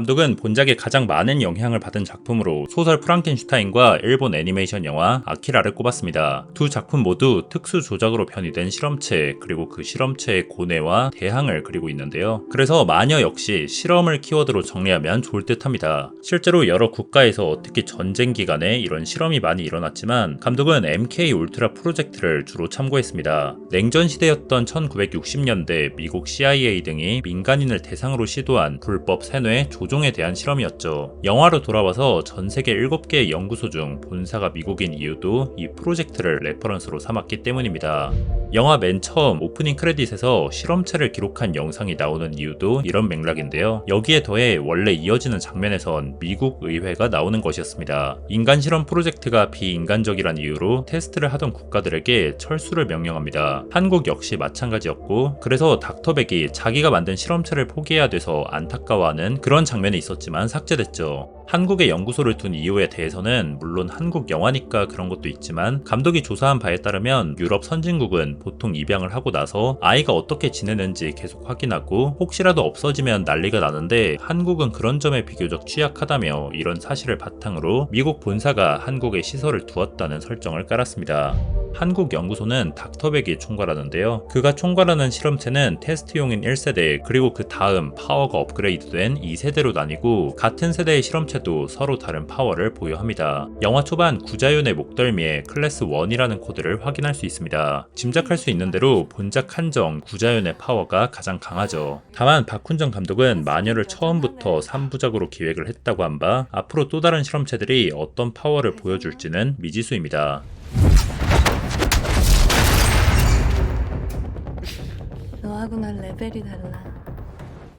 감독은 본작에 가장 많은 영향을 받은 작품으로 소설 프랑켄슈타인과 일본 애니메이션 영화 아키라를 꼽았습니다. 두 작품 모두 특수 조작으로 변이된 실험체, 그리고 그 실험체의 고뇌와 대항을 그리고 있는데요. 그래서 마녀 역시 실험을 키워드로 정리하면 좋을 듯 합니다. 실제로 여러 국가에서 특히 전쟁 기간에 이런 실험이 많이 일어났지만 감독은 MK 울트라 프로젝트를 주로 참고했습니다. 냉전 시대였던 1960년대 미국 CIA 등이 민간인을 대상으로 시도한 불법 세뇌 조종에 대한 실험이었죠. 영화로 돌아와서 전 세계 7개의 연구소 중 본사가 미국인 이유도 이 프로젝트를 레퍼런스로 삼았기 때문입니다. 영화 맨 처음 오프닝 크레딧에서 실험체를 기록한 영상이 나오는 이유도 이런 맥락인데요. 여기에 더해 원래 이어지는 장면에선 미국 의회가 나오는 것이었습니다. 인간 실험 프로젝트가 비인간적이란 이유로 테스트를 하던 국가들에게 철수를 명령합니다. 한국 역시 마찬가지였고, 그래서 닥터백이 자기가 만든 실험체를 포기해야 돼서 안타까워하는 그런 장면이 있었지만 삭제됐죠. 한국에 연구소를 둔 이유에 대해서는 물론 한국 영화니까 그런 것도 있지만 감독이 조사한 바에 따르면 유럽 선진국은 보통 입양을 하고 나서 아이가 어떻게 지내는지 계속 확인하고 혹시라도 없어지면 난리가 나는데 한국은 그런 점에 비교적 취약하다며 이런 사실을 바탕으로 미국 본사가 한국에 시설을 두었다는 설정을 깔았습니다. 한국 연구소는 닥터백이 총괄하는데요. 그가 총괄하는 실험체는 테스트용인 1세대 그리고 그 다음 파워가 업그레이드된 2세대로 나뉘고 같은 세대의 실험체도 서로 다른 파워를 보유합니다. 영화 초반 구자윤의 목덜미에 클래스 1이라는 코드를 확인할 수 있습니다. 짐작할 수 있는 대로 본작 한정 구자윤의 파워가 가장 강하죠. 다만 박훈정 감독은 마녀를 처음부터 3부작으로 기획을 했다고 한 바 앞으로 또 다른 실험체들이 어떤 파워를 보여줄지는 미지수입니다. 너하고는 레벨이 달라.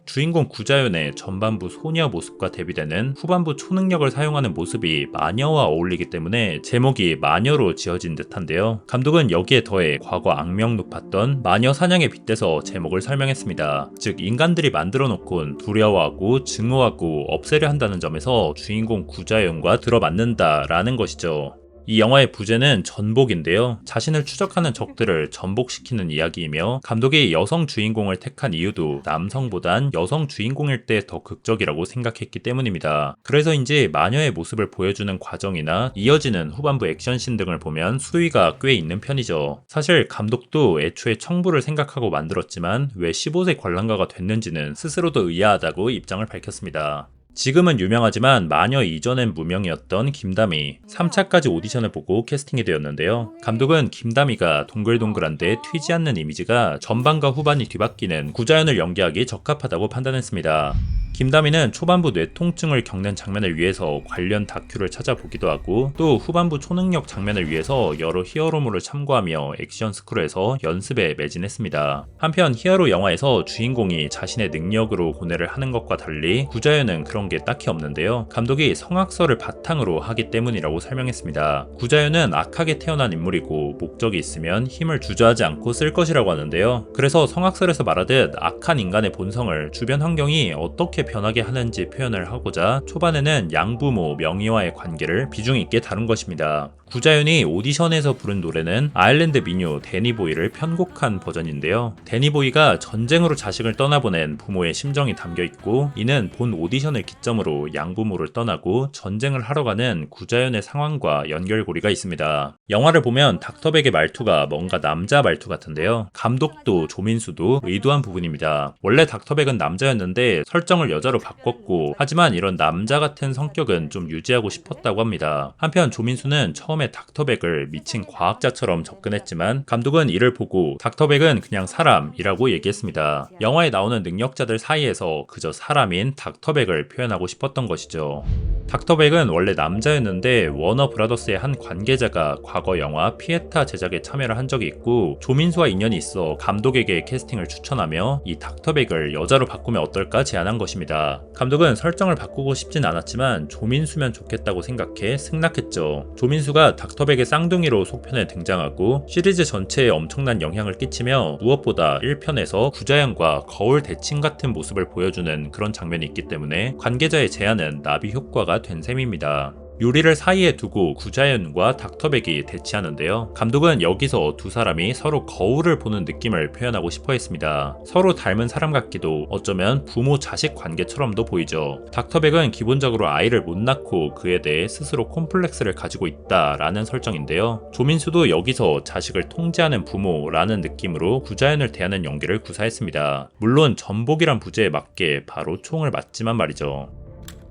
주인공 구자윤의 전반부 소녀 모습과 대비되는 후반부 초능력을 사용하는 모습이 마녀와 어울리기 때문에 제목이 마녀로 지어진 듯한데요. 감독은 여기에 더해 과거 악명 높았던 마녀 사냥에 빗대서 제목을 설명했습니다. 즉 인간들이 만들어 놓곤 두려워하고 증오하고 없애려 한다는 점에서 주인공 구자윤과 들어맞는다라는 것이죠. 이 영화의 부제는 전복인데요. 자신을 추적하는 적들을 전복시키는 이야기이며 감독이 여성 주인공을 택한 이유도 남성보단 여성 주인공일 때 더 극적이라고 생각했기 때문입니다. 그래서인지 마녀의 모습을 보여주는 과정이나 이어지는 후반부 액션씬 등을 보면 수위가 꽤 있는 편이죠. 사실 감독도 애초에 청부를 생각하고 만들었지만 왜 15세 관람가가 됐는지는 스스로도 의아하다고 입장을 밝혔습니다. 지금은 유명하지만 마녀 이전엔 무명이었던 김다미 3차까지 오디션을 보고 캐스팅이 되었는데요. 감독은 김다미가 동글동글한데 튀지 않는 이미지가 전반과 후반이 뒤바뀌는 구자연을 연기하기 적합하다고 판단했습니다. 김다미는 초반부 뇌통증을 겪는 장면을 위해서 관련 다큐를 찾아보기도 하고 또 후반부 초능력 장면을 위해서 여러 히어로물을 참고하며 액션 스크롤에서 연습에 매진했습니다. 한편 히어로 영화에서 주인공이 자신의 능력으로 고뇌를 하는 것과 달리 구자연은 그런 게 딱히 없는데요. 감독이 성악설을 바탕으로 하기 때문이라고 설명했습니다. 구자연은 악하게 태어난 인물이고 목적이 있으면 힘을 주저하지 않고 쓸 것이라고 하는데요. 그래서 성악설에서 말하듯 악한 인간의 본성을 주변 환경이 어떻게 변하게 하는지 표현을 하고자 초반에는 양부모 명희와의 관계를 비중 있게 다룬 것입니다. 구자윤이 오디션에서 부른 노래는 아일랜드 민요 데니보이를 편곡한 버전인데요. 데니보이가 전쟁으로 자식을 떠나보낸 부모의 심정이 담겨있고 이는 본 오디션을 기점으로 양부모를 떠나고 전쟁을 하러 가는 구자윤의 상황과 연결고리가 있습니다. 영화를 보면 닥터백의 말투가 뭔가 남자 말투 같은데요. 감독도 조민수도 의도한 부분입니다. 원래 닥터백은 남자였는데 설정을 여자로 바꿨고 하지만 이런 남자 같은 성격은 좀 유지하고 싶었다고 합니다. 한편 조민수는 처음에 닥터백을 미친 과학자처럼 접근했지만 감독은 이를 보고 닥터백은 그냥 사람이라고 얘기했습니다. 영화에 나오는 능력자들 사이에서 그저 사람인 닥터백을 표현하고 싶었던 것이죠. 닥터백은 원래 남자였는데 워너 브라더스의 한 관계자가 과거 영화 피에타 제작에 참여를 한 적이 있고 조민수와 인연이 있어 감독에게 캐스팅을 추천하며 이 닥터백을 여자로 바꾸면 어떨까 제안한 것입니다. 감독은 설정을 바꾸고 싶진 않았지만 조민수면 좋겠다고 생각해 승낙했죠. 조민수가 닥터백의 쌍둥이로 속편에 등장하고 시리즈 전체에 엄청난 영향을 끼치며 무엇보다 1편에서 구자연과 거울 대칭 같은 모습을 보여주는 그런 장면이 있기 때문에 관계자의 제안은 나비 효과가 된 셈입니다. 유리를 사이에 두고 구자연과 닥터백이 대치하는데요. 감독은 여기서 두 사람이 서로 거울을 보는 느낌을 표현하고 싶어 했습니다. 서로 닮은 사람 같기도 어쩌면 부모 자식 관계처럼도 보이죠. 닥터백은 기본적으로 아이를 못 낳고 그에 대해 스스로 콤플렉스를 가지고 있다라는 설정인데요. 조민수도 여기서 자식을 통제하는 부모라는 느낌으로 구자연을 대하는 연기를 구사했습니다. 물론 전복이란 부제에 맞게 바로 총을 맞지만 말이죠.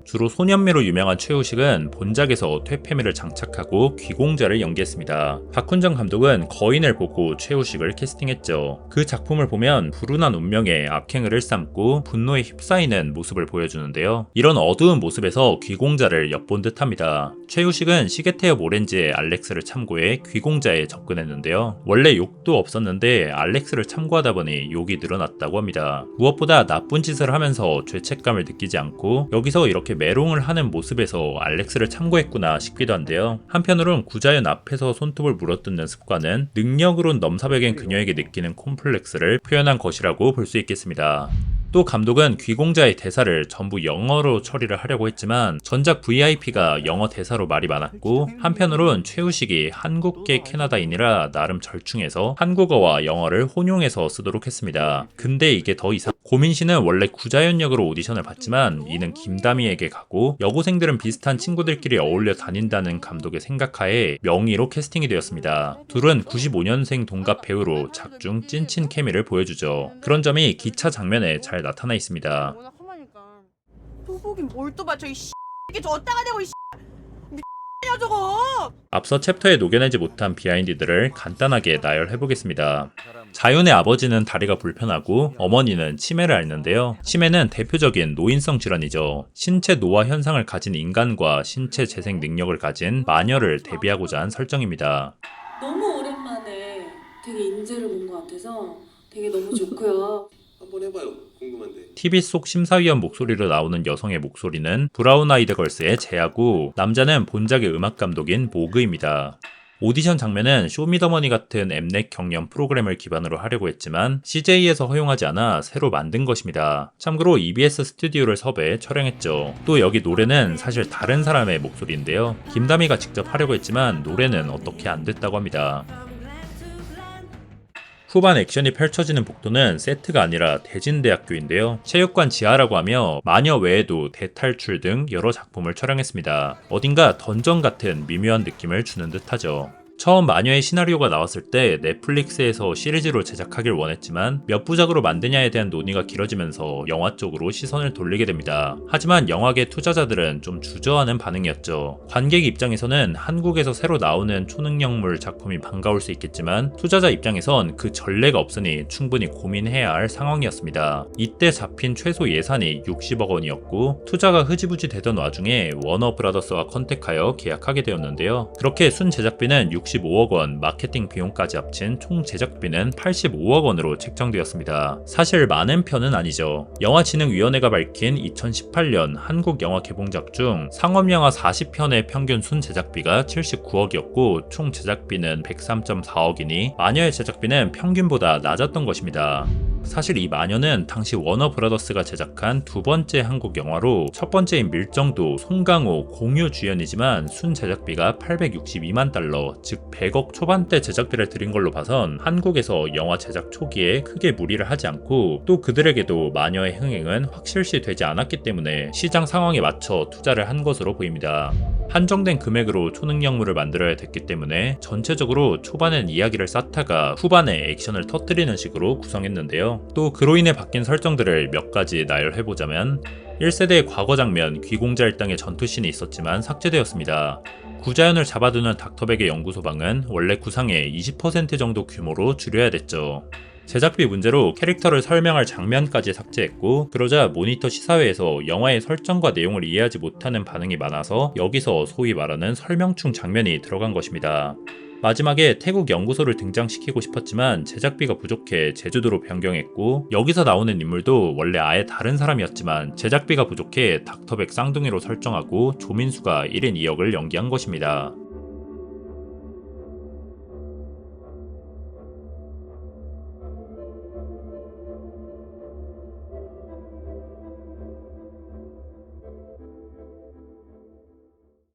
주로 소년미로 유명한 최우식은 본작에서 퇴폐미를 장착하고 귀공자를 연기했습니다. 박훈정 감독은 거인을 보고 최우식을 캐스팅했죠. 그 작품을 보면 불운한 운명에 악행을 일삼고 분노에 휩싸이는 모습을 보여주는데요. 이런 어두운 모습에서 귀공자를 엿본 듯합니다. 최우식은 시계태엽 오렌지의 알렉스를 참고해 귀공자에 접근했는데요. 원래 욕도 없었는데 알렉스를 참고하다 보니 욕이 늘어났다고 합니다. 무엇보다 나쁜 짓을 하면서 죄책감을 느끼지 않고 여기서 이렇게 메롱을 하는 모습에서 알렉스를 참고했구나 싶기도 한데요. 한편으론 구자연 앞에서 손톱을 물어뜯는 습관은 능력으론 넘사벽인 그녀에게 느끼는 콤플렉스를 표현한 것이라고 볼 수 있겠습니다. 또 감독은 귀공자의 대사를 전부 영어로 처리를 하려고 했지만 전작 VIP가 영어 대사로 말이 많았고 한편으론 최우식이 한국계 캐나다인이라 나름 절충해서 한국어와 영어를 혼용해서 쓰도록 했습니다. 근데 이게 더 이상 고민씨는 원래 구자연 역으로 오디션을 봤지만 이는 김다미에게 가고 여고생들은 비슷한 친구들끼리 어울려 다닌다는 감독의 생각하에 명의로 캐스팅이 되었습니다. 둘은 95년생 동갑 배우로 작중 찐친 케미를 보여주죠. 그런 점이 기차 장면에 잘 나타나 있습니다. 또 보긴 뭘 또 봐. 저이 이게 저 어디다가 대고 이 미친이야 저거. 앞서 챕터에 녹여내지 못한 비하인드들을 간단하게 나열해보겠습니다. 자윤의 아버지는 다리가 불편하고 어머니는 치매를 앓는데요. 치매는 대표적인 노인성 질환이죠. 신체 노화 현상을 가진 인간과 신체 재생 능력을 가진 마녀를 대비하고자 한 설정입니다. 너무 오랜만에 되게 인재를 본 것 같아서 되게 너무 좋고요. 한번 해봐요. 궁금한데. TV 속 심사위원 목소리로 나오는 여성의 목소리는 브라운 아이드 걸스의 제아고 남자는 본작의 음악 감독인 모그입니다. 오디션 장면은 쇼미더머니 같은 엠넷 경연 프로그램을 기반으로 하려고 했지만 CJ에서 허용하지 않아 새로 만든 것입니다. 참고로 EBS 스튜디오를 섭외해 촬영했죠. 또 여기 노래는 사실 다른 사람의 목소리인데요. 김다미가 직접 하려고 했지만 노래는 어떻게 안 됐다고 합니다. 후반 액션이 펼쳐지는 복도는 세트가 아니라 대진대학교인데요. 체육관 지하라고 하며 마녀 외에도 대탈출 등 여러 작품을 촬영했습니다. 어딘가 던전 같은 미묘한 느낌을 주는 듯하죠. 처음 마녀의 시나리오가 나왔을 때 넷플릭스에서 시리즈로 제작하길 원했지만 몇 부작으로 만드냐에 대한 논의가 길어지면서 영화 쪽으로 시선을 돌리게 됩니다. 하지만 영화계 투자자들은 좀 주저하는 반응이었죠. 관객 입장에서는 한국에서 새로 나오는 초능력물 작품이 반가울 수 있겠지만 투자자 입장에선 그 전례가 없으니 충분히 고민해야 할 상황이었습니다. 이때 잡힌 최소 예산이 60억 원이었고 투자가 흐지부지 되던 와중에 워너브라더스와 컨택하여 계약하게 되었는데요. 그렇게 순 제작비는 65억 원, 마케팅 비용까지 합친 총 제작비는 85억 원으로 책정되었습니다. 사실 많은 편은 아니죠. 영화진흥위원회가 밝힌 2018년 한국 영화 개봉작 중 상업영화 40편의 평균 순 제작비가 79억이었고 총 제작비는 103.4억이니 마녀의 제작비는 평균보다 낮았던 것입니다. 사실 이 마녀는 당시 워너브라더스가 제작한 두 번째 한국 영화로 첫 번째인 밀정도, 송강호, 공유 주연이지만 순 제작비가 862만 달러, 즉 100억 초반대 제작비를 들인 걸로 봐선 한국에서 영화 제작 초기에 크게 무리를 하지 않고 또 그들에게도 마녀의 흥행은 확실시 되지 않았기 때문에 시장 상황에 맞춰 투자를 한 것으로 보입니다. 한정된 금액으로 초능력물을 만들어야 됐기 때문에 전체적으로 초반엔 이야기를 쌓다가 후반에 액션을 터뜨리는 식으로 구성했는데요. 또 그로 인해 바뀐 설정들을 몇 가지 나열해보자면 1세대의 과거 장면 귀공자 일당의 전투씬이 있었지만 삭제되었습니다. 구자연을 잡아두는 닥터백의 연구소방은 원래 구상의 20% 정도 규모로 줄여야 됐죠. 제작비 문제로 캐릭터를 설명할 장면까지 삭제했고 그러자 모니터 시사회에서 영화의 설정과 내용을 이해하지 못하는 반응이 많아서 여기서 소위 말하는 설명충 장면이 들어간 것입니다. 마지막에 태국 연구소를 등장시키고 싶었지만 제작비가 부족해 제주도로 변경했고 여기서 나오는 인물도 원래 아예 다른 사람이었지만 제작비가 부족해 닥터백 쌍둥이로 설정하고 조민수가 1인 2역을 연기한 것입니다.